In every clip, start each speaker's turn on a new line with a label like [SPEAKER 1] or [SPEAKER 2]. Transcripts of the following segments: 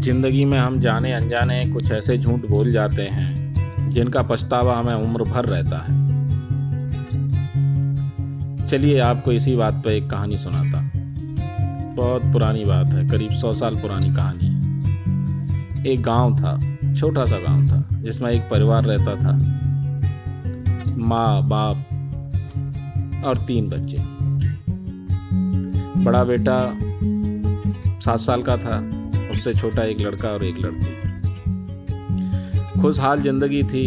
[SPEAKER 1] जिंदगी में हम जाने अनजाने कुछ ऐसे झूठ बोल जाते हैं जिनका पछतावा हमें उम्र भर रहता है। चलिए आपको इसी बात पर एक कहानी सुनाता। बहुत पुरानी बात है, करीब 100 साल पुरानी कहानी है। एक गांव था, छोटा सा गांव था, जिसमें एक परिवार रहता था। माँ, बाप और 3 बच्चे। बड़ा बेटा 7 साल का था, उससे छोटा एक लड़का और एक लड़की। खुशहाल जिंदगी थी,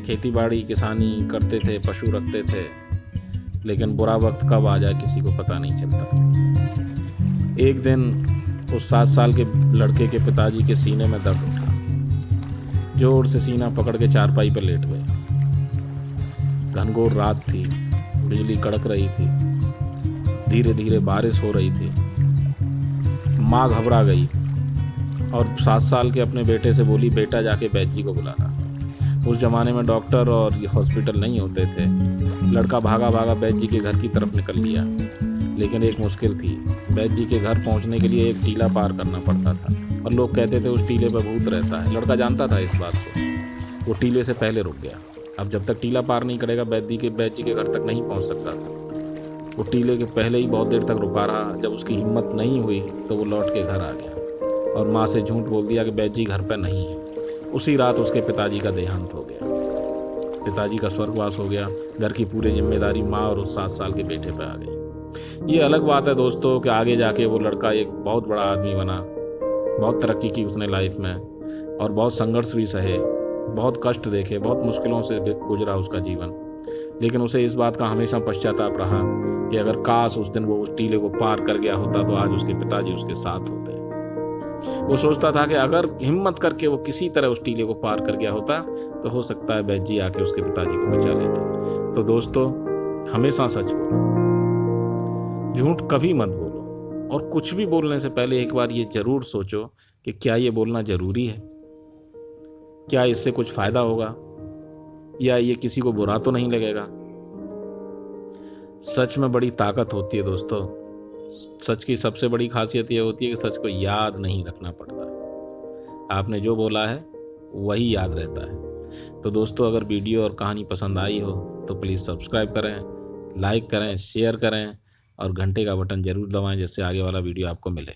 [SPEAKER 1] खेती बाड़ी किसानी करते थे, पशु रखते थे। लेकिन बुरा वक्त कब आ जाए किसी को पता नहीं चलता। एक दिन उस 7 साल के लड़के के पिताजी के सीने में दर्द उठा। जोर से सीना पकड़ के चारपाई पर लेट गए। घनघोर रात थी, बिजली कड़क रही थी, धीरे धीरे बारिश हो रही थी। माँ घबरा गई और 7 साल के अपने बेटे से बोली, बेटा जाके वैद्य जी को बुला ला। उस जमाने में डॉक्टर और हॉस्पिटल नहीं होते थे। लड़का भागा भागा वैद्य जी के घर की तरफ निकल लिया। लेकिन एक मुश्किल थी, वैद्य जी के घर पहुंचने के लिए एक टीला पार करना पड़ता था और लोग कहते थे उस टीले पर भूत रहता है। लड़का जानता था इस बात को। वो टीले से पहले रुक गया। अब जब तक टीला पार नहीं करेगा वैद्य जी के घर तक नहीं पहुंच सकता था। वो टीले के पहले ही बहुत देर तक रुका रहा। जब उसकी हिम्मत नहीं हुई तो वो लौट के घर आ गया और माँ से झूठ बोल दिया कि वैद्य जी घर पर नहीं है। उसी रात उसके पिताजी का देहांत हो गया। पिताजी का स्वर्गवास हो गया। घर की पूरी जिम्मेदारी माँ और उस 7 साल के बेटे पे आ गई। ये अलग बात है दोस्तों कि आगे जाके वो लड़का एक बहुत बड़ा आदमी बना। बहुत तरक्की की उसने लाइफ में और बहुत संघर्ष भी सहे, बहुत कष्ट देखे, बहुत मुश्किलों से गुजरा उसका जीवन। लेकिन उसे इस बात का हमेशा पश्चाताप रहा कि अगर काश उस दिन वो उस टीले को पार कर गया होता तो आज उसके पिताजी उसके साथ होते। वो सोचता था कि अगर हिम्मत करके वो किसी तरह उस टीले को पार कर गया होता तो हो सकता है वैद्य जी आके उसके पिताजी को बचा लेते। तो दोस्तों, हमेशा सच बोलो, झूठ कभी मत बोलो। और कुछ भी बोलने से पहले एक बार ये जरूर सोचो कि क्या ये बोलना जरूरी है, क्या इससे कुछ फायदा होगा, या ये किसी को बुरा तो नहीं लगेगा। सच में बड़ी ताकत होती है दोस्तों। सच की सबसे बड़ी खासियत यह होती है कि सच को याद नहीं रखना पड़ता। आपने जो बोला है वही याद रहता है। तो दोस्तों, अगर वीडियो और कहानी पसंद आई हो तो प्लीज़ सब्सक्राइब करें, लाइक करें, शेयर करें और घंटे का बटन ज़रूर दबाएं जिससे आगे वाला वीडियो आपको मिले।